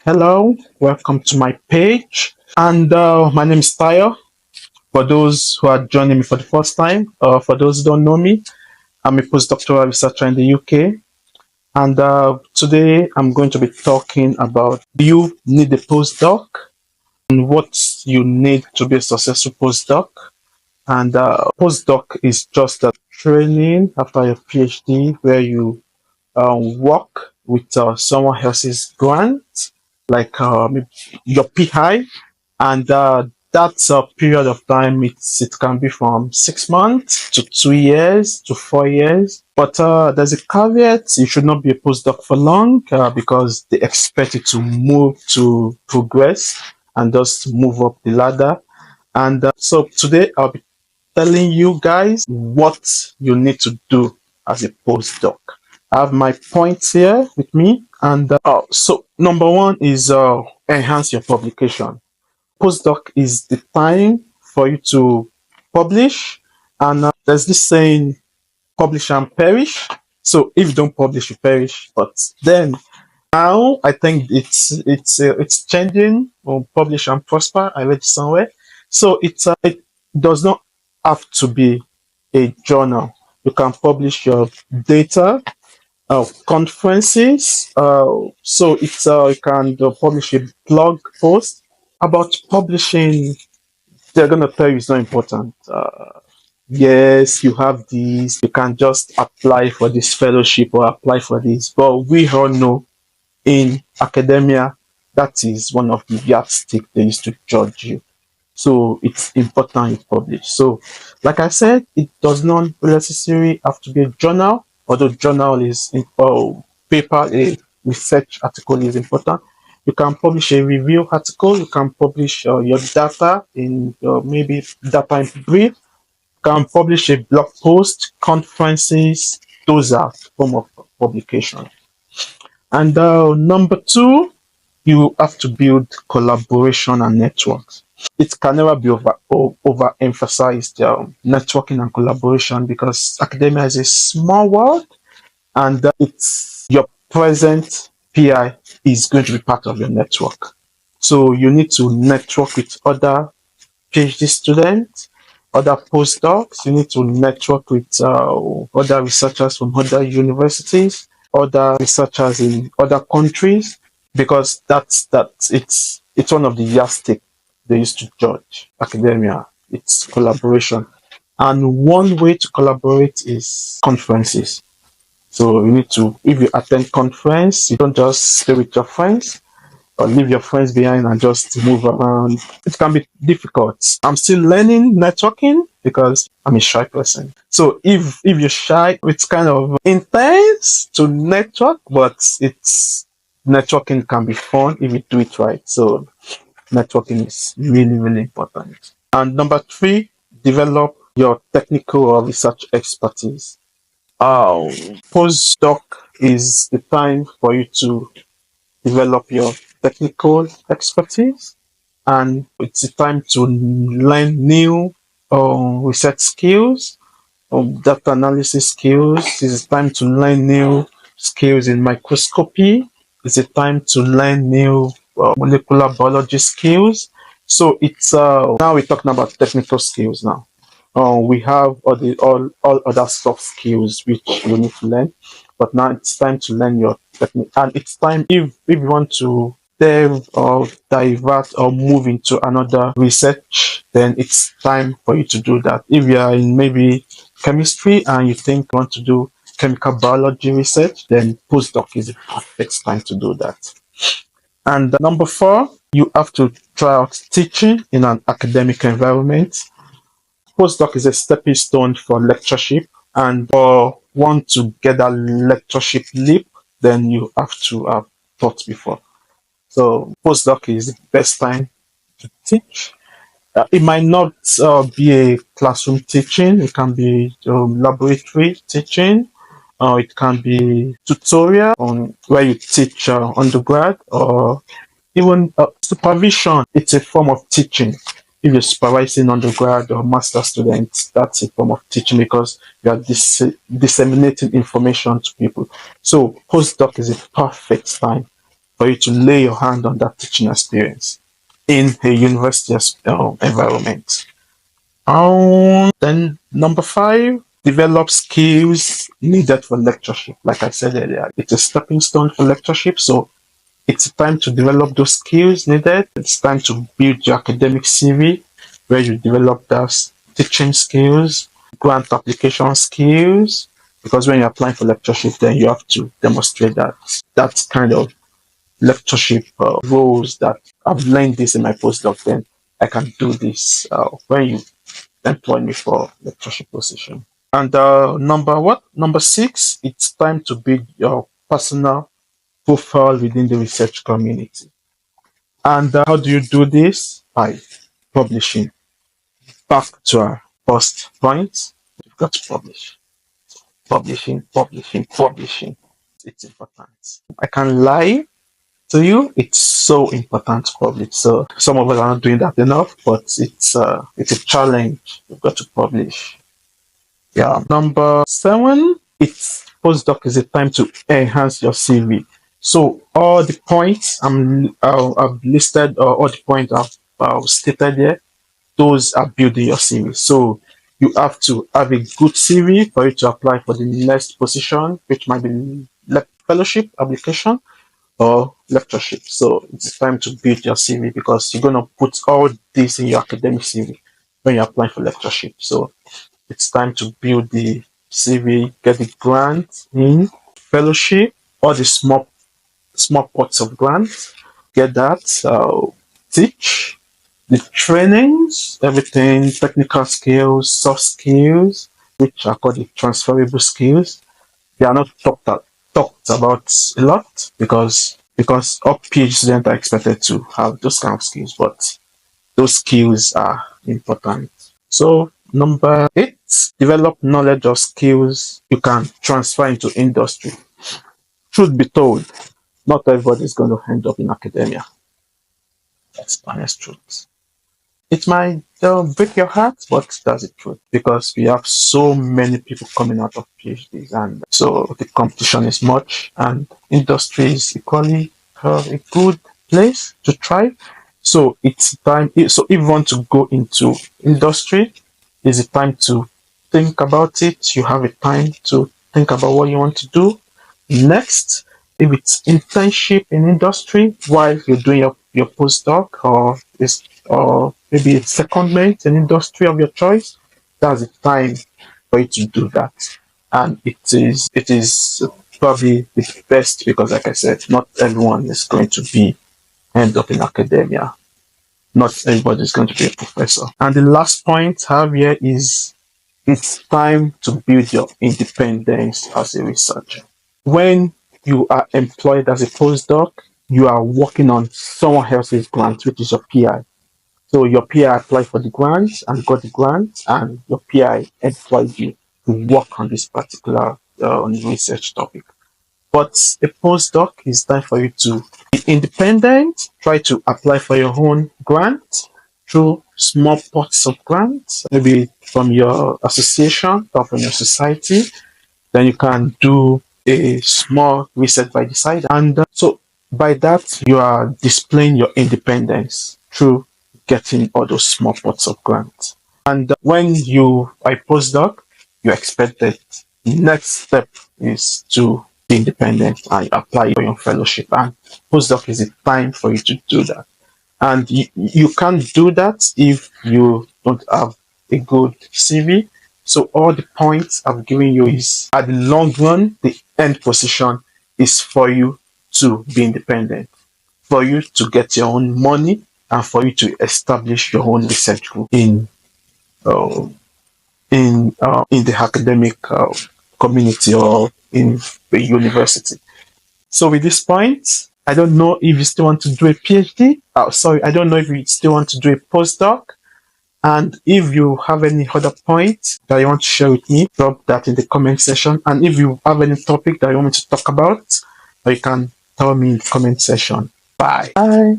Hello, welcome to my page. And my name is Tayo. For those who are joining me for the first time, or for those who don't know me, I'm a postdoctoral researcher in the UK. And today I'm going to be talking about do you need a postdoc and what you need to be a successful postdoc. And postdoc is just a training after your PhD where you work with someone else's grant, like your PI, and that's a period of time. It can be from 6 months to 2 years to 4 years. But there's a caveat: you should not be a postdoc for long because they expect you to move to progress and just move up the ladder. And so today I'll be telling you guys what you need to do as a postdoc. I have my points here with me, and so number one is enhance your publication. Postdoc is the time for you to publish, and there's this saying, publish and perish. So if you don't publish, you perish. But then now I think it's changing. Publish and prosper. I read it somewhere. So it does not have to be a journal. You can publish your data, conferences. So you can publish a blog post about publishing. They're gonna tell you it's not important. Yes, you have these. You can just apply for this fellowship or apply for this. But we all know in academia that is one of the yardstick they used to judge you. So it's important you publish. So, like I said, it does not necessarily have to be a journal, although journal is paper, a research article is important. You can publish a review article. You can publish your data in maybe data in brief. You can publish a blog post, conferences. Those are form of publication. And number two, you have to build collaboration and networks. It can never be overemphasized, networking and collaboration, because academia is a small world, and it's your present PI is going to be part of your network. So you need to network with other PhD students, other postdocs. You need to network with other researchers from other universities, other researchers in other countries, because it's one of the yardstick they used to judge academia. It's collaboration, and one way to collaborate is conferences. So you need to, if you attend conference, you don't just stay with your friends or leave your friends behind and just move around. It can be difficult. I'm still learning networking because I'm a shy person. So if you're shy, it's kind of intense to network, but it's networking can be fun if you do it right. So networking is really, really important. And number three, develop your technical or research expertise. Postdoc is the time for you to develop your technical expertise, and it's the time to learn new research skills, data analysis skills. It's time to learn new skills in microscopy. It's a time to learn new molecular biology skills. So it's now we're talking about technical skills now. We have all other soft skills which you need to learn, but now it's time to learn your technique. And it's time, if you want to delve or divert or move into another research, then it's time for you to do that. If you are in maybe chemistry and you think you want to do chemical biology research, then postdoc is the perfect time to do that. And number four, you have to try out teaching in an academic environment. Postdoc is a stepping stone for lectureship, and for one to get that lectureship leap, then you have to have taught before. So postdoc is the best time to teach. It might not be a classroom teaching. It can be laboratory teaching. It can be tutorial on where you teach undergrad, or even supervision. It's a form of teaching. If you're supervising undergrad or master students, that's a form of teaching because you are disseminating information to people. So postdoc is a perfect time for you to lay your hand on that teaching experience in a university environment. Then number 5, develop skills needed for lectureship. Like I said earlier, it's a stepping stone for lectureship. So it's time to develop those skills needed. It's time to build your academic CV where you develop those teaching skills, grant application skills, because when you're applying for lectureship, then you have to demonstrate that kind of lectureship roles that I've learned this in my postdoc, then I can do this when you employ me for lectureship position. And number 6, it's time to build your personal profile within the research community. And how do you do this? By publishing. Back to our first point, you've got to publish. Publishing. It's important. I can lie to you, it's so important to publish. So some of us are not doing that enough, but it's a challenge. You've got to publish. Yeah. Number 7, it's postdoc is a time to enhance your CV. So all the points I've listed, or all the points I've stated here, those are building your CV. So you have to have a good CV for you to apply for the next position, which might be fellowship application or lectureship. So it's time to build your CV because you're going to put all this in your academic CV when you're applying for lectureship. So it's time to build the CV, get the grant in fellowship, all the small pots of grants, get that, teach the trainings, everything, technical skills, soft skills, which are called the transferable skills. They are not talked about a lot because all PhD students are expected to have those kind of skills, but those skills are important. So number 8, develop knowledge or skills you can transfer into industry. Truth be told, not everybody is going to end up in academia. That's honest truth. It might break your heart, but that's the truth because we have so many people coming out of PhDs, and so the competition is much, and industry is equally a good place to try. So it's time. So if you want to go into industry, it's a time to think about it. You have a time to think about what you want to do next. If it's internship in industry while you're doing your postdoc, or maybe it's secondment in industry of your choice, that's the time for you to do that. And it is probably the best because, like I said, not everyone is going to end up in academia. Not everybody is going to be a professor. And the last point I have here is it's time to build your independence as a researcher. When you are employed as a postdoc, you are working on someone else's grant, which is your PI. So your PI applied for the grant and got the grant, and your PI employed you to work on this particular research topic. But a postdoc is time for you to be independent, try to apply for your own grant through small pots of grants, maybe from your association or from your society. Then you can do a small research by the side. And so by that, you are displaying your independence through getting all those small pots of grants. And when you are a postdoc, you expect that the next step is to be independent and apply for your fellowship. And postdoc is the time for you to do that. And you can't do that if you don't have a good CV. So all the points I've given you is, at the long run, the end position is for you to be independent, for you to get your own money, and for you to establish your own research group in the academic community or in the university. So with this point, I don't know if you still want to do a PhD. I don't know if you still want to do a postdoc. And if you have any other points that you want to share with me, drop that in the comment section. And if you have any topic that you want me to talk about, you can tell me in the comment section. Bye. Bye.